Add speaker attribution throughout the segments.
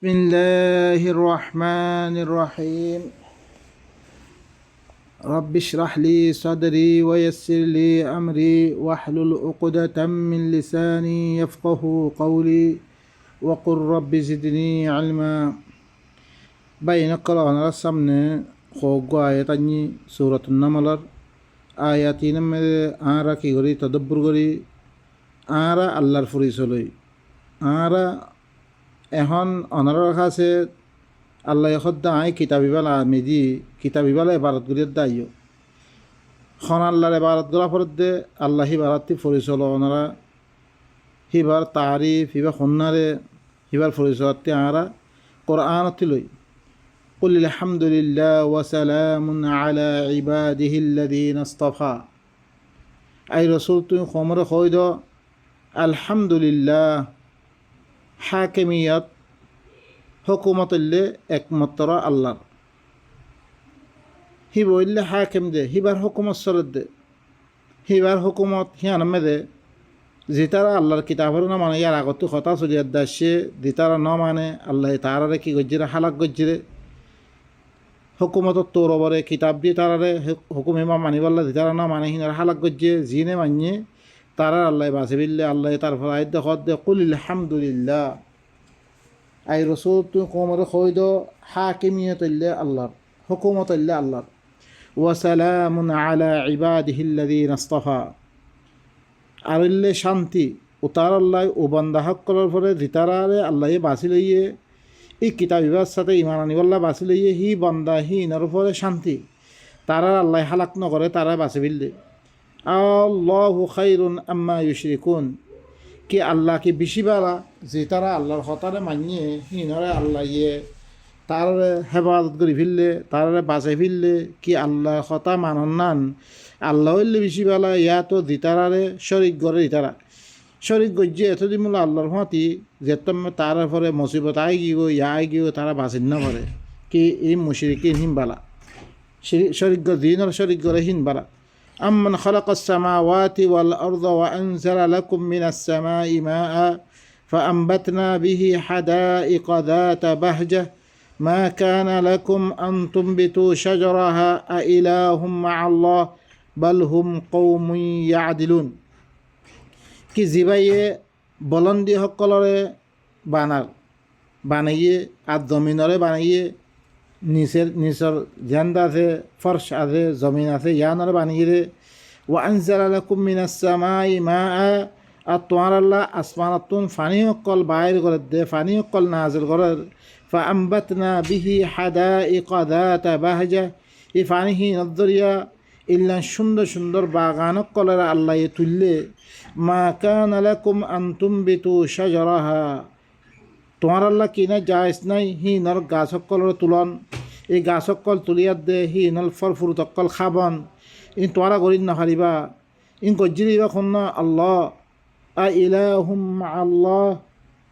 Speaker 1: بسم الله الرحمن الرحيم رب اشرح لي صدري ويسر لي أمري واحلل عقدة من لساني يفقه قولي وقل رب زدني علما بين قرآن رسمن خوغ آياتني سورة النمل آياتين من آرا كي غري تدبر غري آرا الله الفريسولي آرا এখন অনারর কাছে আল্লাহ খদ্দা আই কিতাবিবালা মেদি কিতাবিবালা এবারত করিয়া দাইও খন আল্লাহর এবারত করা পরে আল্লাহ হিবারতি ফরিচল ওনারা হিবার তারিফ হিবা সন্নারে হিবার ফরিচলতে আরা কোরআনতি লই قل الحمد لله وسلام على عباده الذين اصطفى আই রসুল তুই খমরে কই দ আলহামদুলিল্লাহ হাকিমিয়ত হুকুমতল্লে একমাত্র আল্লাহর হি বললে হাকিম দে হিবার হুকুমত সরদ দে হিবার হুকুমত হিয়ানমে দে যেতারা আল্লাহর কিতাবের না মানে ইয়ার আগত কথা চলিয়ার দাসে যেতারা ন মানে আল্লাহ তারারে কি গজ্জিরে হালাক গজ্জিরে হুকুমত তোর ওপরে কিতাব দিয়ে তারারে হুকুম হিমা মানিবাল্লা যেতারা না মানে হিনার হালাক গজ্জে জিনে মানিয়ে তারা আল্লাহ বাসিবিল্লে আল্লাহ তারপর আয় দে হদ দে কুলিল আলহামদুলিল্লাহ আই রসুল তুই কোমর খৈদ হাকিমিয়তল্লে আল্লাহর হুকুমতল্লে আল্লাহর ওয়াসালামুন আলা ইবাদিহিল্লাযীনা ইসতাফা আরল্লে শান্তি উতার আল্লাহ ও বান্দা হকলের পরে জিতারারে আল্লাহ বাসি লইয়ে এই কিতাব বিভার সাথে ইমান আনিবাল্লাহ বাসি লইয়ে হি বান্দা হি ইনার উপরে শান্তি তারা আল্লাহ হালাক নকরে তারা বাসিবিল্লে আল্লাহু খায়রুন আম্মা ইউশরিকুন কি আল্লাহ কি বেশি বালা যে তারা আল্লাহর হতারে মানিয়ে হিনরে আল্লাহ ইয়ে তার হেফাজত করে ফিরলে তার বাঁচাই ফিরলে কি আল্লাহ হতা মানন নান আল্লাহ হইলে বেশি বালা ইয়া তো দিতারারে শরিক করে দিতারা শরিক গজ্জে এতদিন মূল আল্লাহর হতি যেতম তার পরে মুসিবত আই গিয়ে ইয়া আই গিয়ে তারা বাঁচিন না করে কি এই মুশরিকিন হিম বালা শরিক দিনের শরিক করে হিন বালা أمن خلق السماوات والأرض وأنزل لكم من السماء ماء فأنبتنا به حدائق ذات بهجة ما كان لكم أن تنبتوا شجرها أإله مع الله بل هم قوم يعدلون কি জিবাইয়ে বলন্দি সকলরে বানাইয়ে আর জমিনরে বানাইয়ে নিচের ঝান্ডা আছে ফর্শ আছে জমিন আছে ইয়ানরে বানিয়ে রে ও আনজালা লাকুম মিনাস সামাই মাআ আর তোমার আল্লাহ আসমানাতুন ফানি অকল বাইর করে দে ফানি অকল নাজিল করে ফাআমবাতনা বিহি হাদাইকা যাতা বাহজা এই ফানিহি নদরিয়া ইল্লা সুন্দর সুন্দর বাগান অকলের আল্লাহ তুললে মা কানা লাকুম আন তুমবিতু শাজারাহা তোমার আল্লাহ কিনা জায়জ নাই হি নর গাছ সকলের তুলন এই গাছ সকল তুলিয়ার দে হি নল ফল ফুরুত অকল খাবন ইন তোয়ারা করিন না হারিবা ইন গজ্জিরিবা খন না আল্লাহ আ ইলাহুম আল্লাহ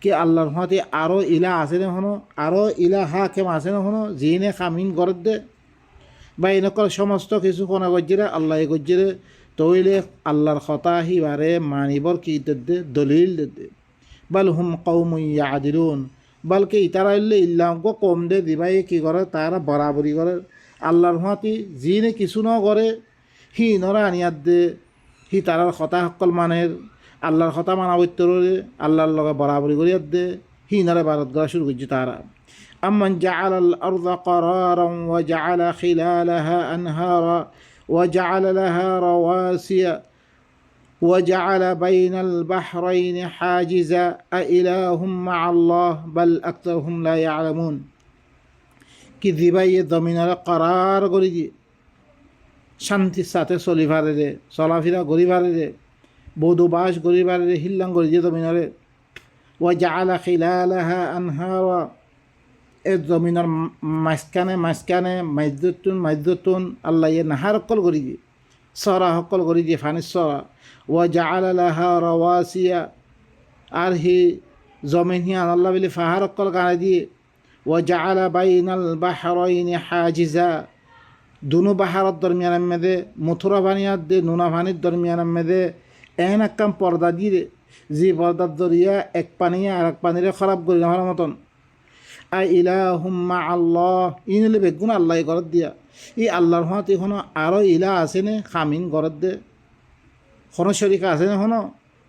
Speaker 1: কি আল্লাহর হাতে আরও ইলা আছে না হনো আরও ইলা হা কেম আছে না হনো জিনে খামিন গরত দে বা এনেকল সমস্ত কিছু কোনা গজ্জিরে আল্লাহ গজ্জিরে তৈলে আল্লাহর কথা হিবারে মানিবর কি দে দলিল দে বাল হুম কওমুন ইয়াদিলুন বলকে ইতারা ইল্লে ইল্লামকে কম দে দিবাই কি করে তারা বরাবরি করে আল্লাহর হাতি জিনে কিছু ন করে হি নরা আনিয়াত দে হি তারার কথা সকল মানের আল্লাহর কথা মানাবত্যরে আল্লাহর লগে বরাবরি করিয়াত দে হি নরা ভারত গড়া শুরু করছে তারা আম্মান জাআলা আল আরদা করারান ওয়া জাআলা খিলালাহা আনহারা ওয়া জাআলা লাহা রাওয়াসিয়া وجعل بين البحرين حاجزا أإله مع الله بل أكثرهم لا يعلمون কি দিবাইয়ে জমিনের করার করি দি শান্তির সাথে চলি পারে রে চলাফেরা করি পারে রে বধু বাস করি পারে রে হিল্লাং করি দিয়ে জমিনরে ও জাআলা খিলালাহা আনহারা এ জমিনের মাঝখানে মাইজতুন আল্লাহ ইয়ে নাহার অকল করি দি সরা সকল করি দিয়ে ফানির সরা ও জাআলা লাহা রাওয়াসিয়া আর হি জমিন হি আল্লাহ বলে ফাহার অকল গানে দিয়ে ও জাআলা বাইনাল বাহরাইনি হাজিজা দুনো বাহারত দরমিয়ান মেদে মথুরা বানিয়াত দে নুনা ভানির দরমিয়ান মেদে এন এককাম পর্দা দিয়ে যে পর্দার দরিয়া এক পানিয়ে আর এক পানিরে খারাপ করি না মতন আ ইলাহুম মা আল্লাহ ইনলে বেগুন আল্লাহ গরত দিয়া ই আল্লাহর হাত এখনো আরও ইলা আছে নে খামিন গরত দে কোনো শরিকা আছে না হনো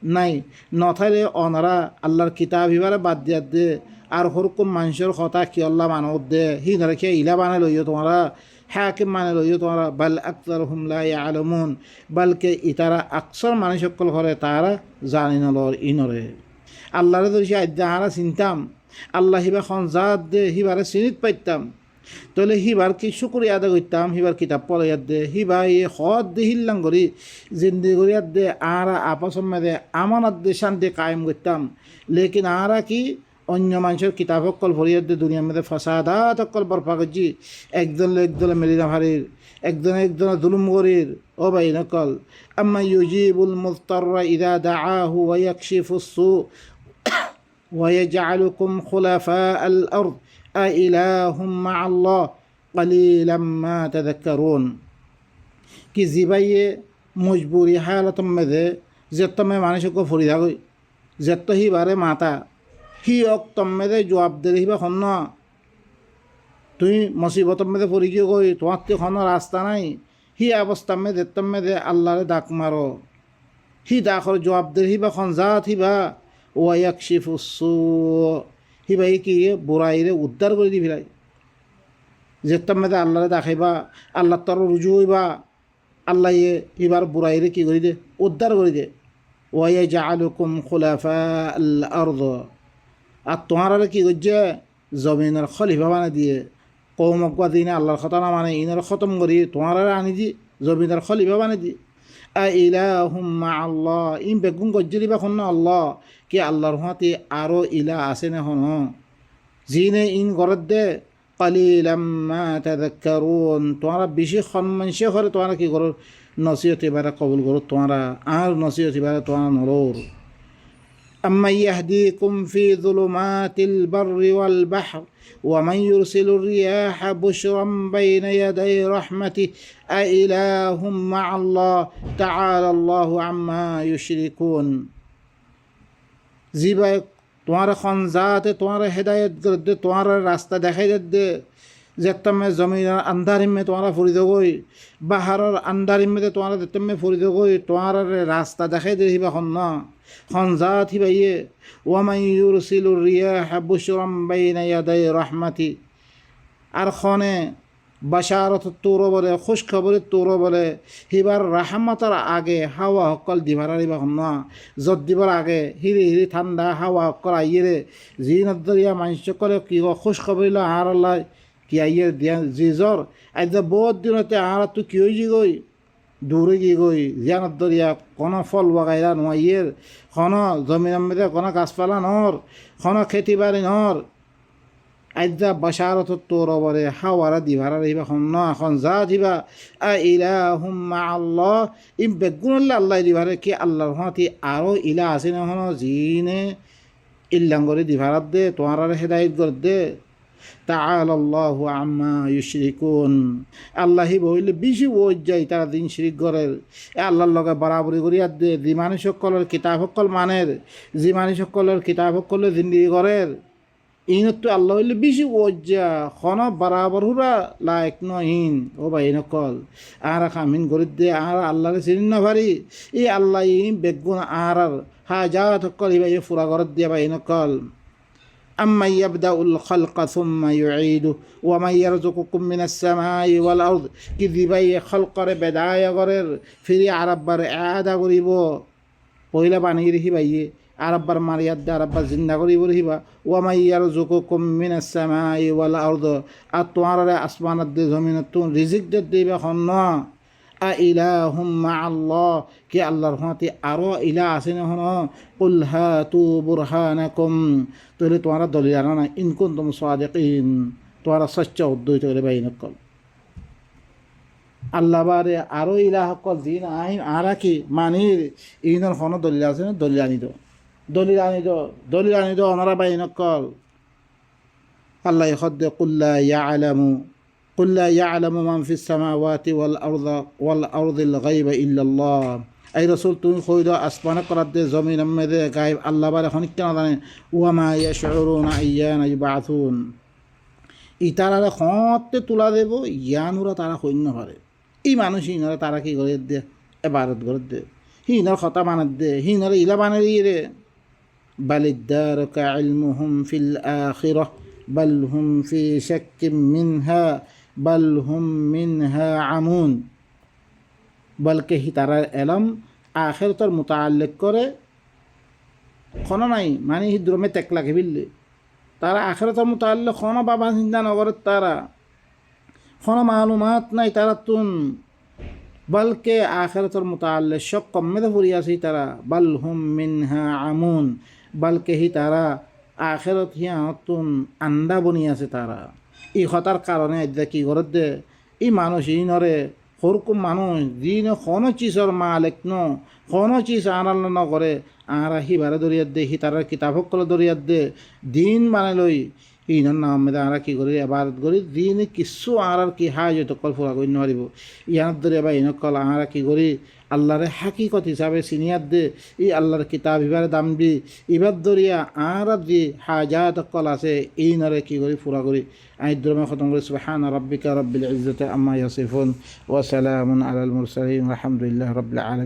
Speaker 1: নাই নথাইলে অনারা আল্লাহর কিতাব হিবারে বাদ দিয়া দে আর হরকম মানুষের কথা কি আল্লাহ মানব দে হি ধরে কে ইলা বানাই লইও তোমরা হাকিম মানে লইও তোমরা বাল আকতারহুম লা ইয়ালামুন বালকে ইতারা আকসর মানুষ সকল করে তারা জানি নলর ইনরে আল্লাহরে ধরে আদ্যা হারা চিনতাম আল্লাহ হিবা জাত দে হিবারে চিনিত পাইতাম তাহলে হিবার কি শুক্রিয়া আদা করতাম হিবার কিতাব পড়াইয়াত দে হিবা ইয়ে হদ দে হিল্লাং করি জিন্দি করিয়াত দে আরা আপসম্মে দে আমানত দে শান্তি কায়েম করতাম লেকিন আরা কি অন্য মানুষের কিতাব অকল ভরিয়াত দে দুনিয়ার মধ্যে ফসাদাত অকল বরফা করছি একদলে মেলিনা ভারির একজনে জুলুম করির ও ভাই নকল আম্মা ইউজিবুল মুজতাররা ইদা দাআহু ওয়া ইয়াকশিফুস সু ওয়া ইয়াজআলুকুম খুলাফাআল আরদ আইলাহুম মা আল্লাহ কালিলাম মা তাযাক্কারুন কি জিবাইয়ে মজবুরি হালাতম মেদে যেতমে মানুষকে ফরিদা গই যেত হিবারে মাতা হি অক্তম মেদে জবাব দিলে হিবা খন তুই মুসিবতম মেদে পড়ি গিয়ে গই তোমার তো কোনো রাস্তা নাই হি অবস্থা মেদে যেতম মেদে আল্লাহরে ডাক মারো হি ডাকর জবাব দিলে হিবা খন জাত হিবা ওয়া ইয়াকশিফুস সু হিবা কি বুড়াইরে উদ্ধার করে দি ফিলাই যেতাম মেদে আল্লাহরে দেখাইবা আল্লাহ তর রুজু হইবা আল্লাহ এবার বুড়াইরে কি করে দে উদ্ধার করে দে ওয়াই জাআলুকুম খুলাফা আল আরদ আর তোমারা কি করছে জমিনের খলিফা বানা দিয়ে কৌমক দিনে আল্লাহর কথা না মানে ইনের খতম করি তোমারা আনি দি জমিনের খলিফা বানা দি আ ইলাহুম মা আল্লাহ ইন বেগুন গজ্জরি বা খন আল্লাহ কি আল্লাহর হাতে আরও ইলা আছে না হন জিনে ইন গরত দে কালিলাম মা তাযাক্কারুন তোমরা বেশি সম্মানসে করে তোমরা কি করো নসিহত এবারে কবুল করো তোমরা আর নসিহত এবারে তোমরা নরোর আম্মা ইয়াহদিকুম ফি যুলুমাতিল বাররি ওয়াল বাহর ومن يرسل الرياح بشرا بين يدي رحمته أإله مع الله تعالى الله عما يشركون জিবায় তোমার খনজাতে তোমার হেদায়ত করে দে তোমার রাস্তা দেখাই দে যেতমে জমিনের আন্ধারিমে তোমার ফুরিদ গই বাহারের আন্ধারিমে তোমার যেতমে ফুরিদ গই তোমার রাস্তা দেখাই দে হিবা খনজাত হিবা ইয়ে ওয়ামান ইউরসিলুর রিয়াহা বুশরাম বাইনা ইয়াদাই রাহমাতি আর খনে বাশারত তোর বলে খুশখবরের তোর বলে হিবার রাহমাতার আগে হাওয়া হকল দিবার আরিবা যত দিবার আগে হিরি ঠান্ডা হাওয়া হকল আইয়ে জি নদরিয়া মানুষ করে কি খুশখবরিল আর আল্লাহ কি আইয়ে দিয়া জি জ্বর আজ বহুত দিনতে আর তুই কি হয়েছি গই দূরে গিয়ে গই জিয়ানত দরিয়া কোনো ফল বাগাইলা নোয়াইয়ের কোনো জমিন মধ্যে কোনো গাছপালা নর কোনো খেতি বাড়ি নর আইদা বাশারত তোর বরে হাওয়ারা দিভারা রহিবা এখন যা দিবা আ ইলাহুম মা আল্লাহ ইম বেগুনল্লা আল্লাহ দিভারে কি আল্লাহর হাতে আরও ইলা আছে না হন জিনে ইল্লাঙ্গরে দিভারাত দে তোমার হেদায়ত করে দে তাআলাল্লাহু আম্মা ইউশরিকুন আল্লাহি বইলে বেশি ওই যায় তারা দিন শিরিক করের আল্লাহর লগে বরাবরি করিয়া দে যে মানুষ সকলের কিতাব সকল মানের যে মানুষ সকলের কিতাব সকলের জিন্দিগি করের ইনত তো আল্লাহ হইলে বেশি ওজা খন বরাবর হুরা লাইক নহিন ও ভাই নকল আর খামিন করে দে আর আল্লাহরে চিনি না পারি এই আল্লাহ বেগুন আর হাজার সকল ইবা ফুরা করে দিয়ে ভাই নকল أمن يبدأ الخلق ثم يعيده ومن يرزقكم من السماء والأرض كذبي خلق بداية غرر في عرب بر إعادة غريبو পয়লা বানিয়ে রেখি বাইয়ে আরব্বার মারিয়াদ দে আরব্বার জিন্দা করিব রহিবা ওয়ামাই ইয়ারযুকুকুম মিনাস সামাই ওয়াল আরদ আর তোমার আসমানাত দে জমিনত তুন রিজিক দে দিবা খন আ ইলাহুম মা আল্লাহ কি আল্লাহর হাতে আরও ইলা আছে না হন কুল হাতু বুরহানাকুম তাহলে তোমারা দলিল আনা না ইন কুনতুম সাদিকিন তোমারা সচ্চ উদ্দৈত করে বাইনকল আল্লাহ বারে আরও ইলা হকল দিন আইন আরা কি মানির ইনর হন দলিল আছে না দলিল আনি দো ওনারা বাইনকল আল্লাহ খদ্দ কুল্লা ইয়ালামু قل لا يعلم من في السماوات والأرض الغيب إلا الله أي رسول تون خويدا أسبان قرد زمين مذ غيب الله بارك خنك كنا وما يشعرون أيان يبعثون ইতারারে খতে তোলা দেব ইয়ানুরা তারা সৈন্য পারে এই মানুষ হিনরে তারা কি করে দে এবারত করে দে হিনর কথা বানাত দে হিনরে ইলা বানাই দিয়ে রে বালিদ্দারকা ইলমুহুম ফিল আখিরাহ বাল হুম ফি শাক্কিম মিনহা বাল হুম মিনহা আমুন বলকে হি তারা এলম আখিরাতর মুতাআল্লিক করে কোনো নাই মানে হি দ্রমে তেকলা খেবিল্লে তারা আখিরাতর মুতাআল্লিক কোনো বাবা চিন্তা নগরে তারা কোনো মালুমাত নাই তারা তুন বলকে আখিরাতর মুতাআল্লিক সব কম্মেদে ফুরিয়াছি তারা বাল হুম মিনহা আমুন বলকে হি তারা আখিরাত হিয়া তুন আন্দা বনিয়াছে তারা এই কথার কারণে এদিকে কি করে দে এই মানুষ ইনরে হরকুম মানুষ দিন কোনো চিজর মালিক ন কোনো চিজ আনাল ন করে আরা হিবারে দরিয়াত দে হি তারা কিতাব সকলে দরিয়াত দে দিন মানে লই ইনর নাম মেদে আরা কি করি এবারত করি দিন কিছু আর কি হাজত কল ফুরা করি নোৱাৰিব ইয়ার দরে বা ইনকল আরা কি করি আল্লাহরে হাকিকত হিসাবে সিনিয়াত দে ই আল্লাহর কিতাব ইবারে দাম দি ইবার দরিয়া আর যে হাজাত কল আছে এই নরে কি করি ফুরা করি আই দ্রমে খতম করি সুবহানা রাব্বিকা রাব্বিল ইজ্জাতি আম্মা ইয়াসিফুন ওয়া সালামুন আলাল মুরসালিন আলহামদুলিল্লাহি রাব্বিল আলামিন।